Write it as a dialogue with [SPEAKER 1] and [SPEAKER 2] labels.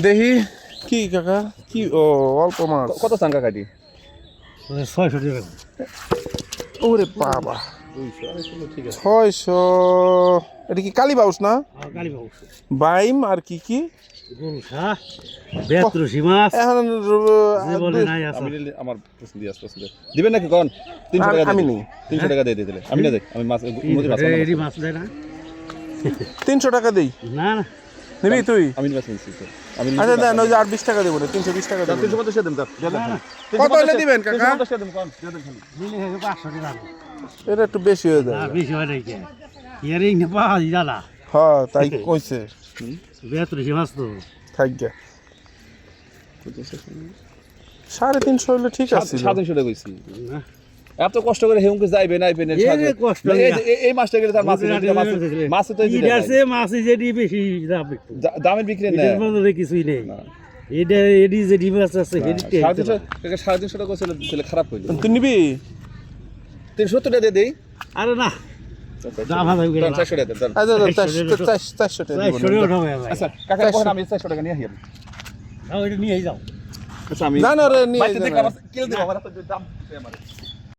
[SPEAKER 1] দেখি কি কাকা কি ও অল্প মাছ
[SPEAKER 2] কত চান কাকাটি
[SPEAKER 3] 600 টাকা
[SPEAKER 1] ওরে বাবা 600 এটা কি কালী বাউস না
[SPEAKER 3] কালী বাবু
[SPEAKER 1] বাইম আর কি কি
[SPEAKER 3] গুলশা বেত্রসি মাছ
[SPEAKER 1] এখন
[SPEAKER 3] যে বলে নাই আছে
[SPEAKER 2] আমি আমার পছন্দ আছে পছন্দ দিবেন নাকি কোন 300 টাকা
[SPEAKER 1] আমি নেই
[SPEAKER 2] 300 টাকা দিয়ে দিলে আমি না দেখ আমি মাছ মুদি মাছ
[SPEAKER 3] এরি মাছ দেয় না
[SPEAKER 1] 300 টাকা দেই
[SPEAKER 3] না না
[SPEAKER 1] নিবি তুই
[SPEAKER 2] আমি মাছ নিছি তো আমি
[SPEAKER 1] আচ্ছা দেন ওই যে আর 20 টাকা দেবো না 320 টাকা দেবো
[SPEAKER 2] 350 দেন দাও
[SPEAKER 1] কত হলে দিবেন কাকা
[SPEAKER 2] 350 দেন কোন দিয়ে দেন খালি
[SPEAKER 3] নিলে 500 টাকা
[SPEAKER 1] এটা একটু বেশি হয়ে যায়
[SPEAKER 3] না বেশি হয় নাই কে ইয়ারিং না পাওয়া জানা
[SPEAKER 1] হ্যাঁ তাই কইছে
[SPEAKER 3] বেত্রসি মাছ তো
[SPEAKER 1] থাক গে 350 হলে ঠিক আছে
[SPEAKER 2] 700 টাকা কইছি
[SPEAKER 3] না
[SPEAKER 2] এত কষ্ট করে হেউকে যাইবে নাইবে না
[SPEAKER 3] এই কষ্ট
[SPEAKER 2] এই মাছটা গেলে তার মাছ মাছ তো
[SPEAKER 3] ইদারছে মাছ যেটি বেশি দাম একটু
[SPEAKER 2] দামে বিক্রি না
[SPEAKER 3] এটার মধ্যে কিছুই নেই এটা এডি যে ডিম আছে হেডিতে
[SPEAKER 2] 350 টাকা ছিল খারাপ হইলো
[SPEAKER 1] তুই নিবি
[SPEAKER 2] 370 টাকা দিয়ে দেই
[SPEAKER 3] আরে না দাম হাজার করে
[SPEAKER 2] 400 টাকা দেন
[SPEAKER 1] আচ্ছা 400 টাকা দিব
[SPEAKER 3] 400 টাকা হবে
[SPEAKER 2] আচ্ছা কাকা কোন আমি 400 টাকা নিয়ে আসি
[SPEAKER 3] তাও এটা নিয়ে যাও
[SPEAKER 2] আচ্ছা আমি
[SPEAKER 1] না না রে নিয়ে
[SPEAKER 2] বাইতে
[SPEAKER 1] যা
[SPEAKER 2] দেখলাম কিল দেব আমার তো দাম আমার